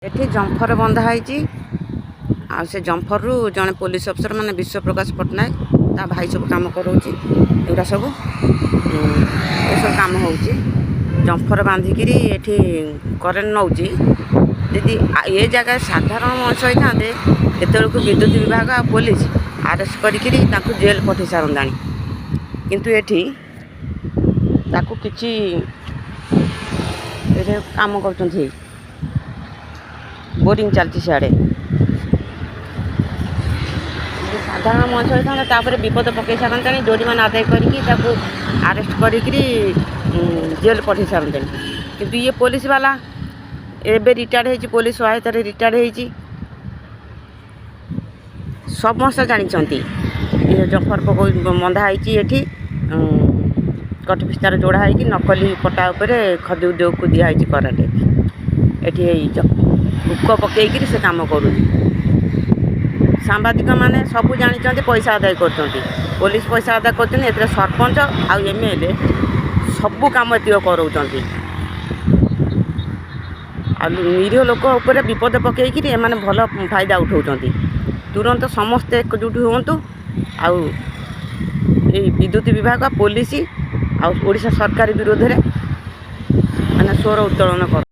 एठी जम्फर बंधा होईची आ से जम्फर रु जने पुलिस अफसर माने विश्व प्रकाश पटनायक ता भाई सब काम करोची एरा सब काम होची जम्फर बांधिकी एठी करेन्ट नौची यदि ये जगह साधारण मनुष्य होता को विद्युत विभाग आ पुलिस अरेस्ट करी जेल पठे सारंदाणी किंतु एठी ताकू किछि काम कर बोरिंग चलती सियाड़े साधारण मनुष्य होता विपद पकई सारता जोरीमान आदाय करके आरेस्ट करी जेल पठे सारते किंतु ये पुलिस वाला एबे रिटायर्ड होती पुलिस सहायता रिटायर्ड होती समस्त जानते जफर बंधा होती कट विस्तार जोड़ा है नकली पटा उपरे खदी उद्योग को दिखाई कराटे ये हुक पकईकि से काम कर सांबादिक मैंने सब जानते पैसा आदाय कर पुलिस पैसा आदाय कर सरपंच आउ एमएलए सबू कम एत कर निरीह लोक उपर विपद पकईकि एमाने भल फायदा उठाउछंती तुरंत समस्ते एकजुट हुअन्तु आउ विद्युत विभाग पुलिस आ ओडिशा सरकार विरोध में माने स्वर उत्तोलन कर।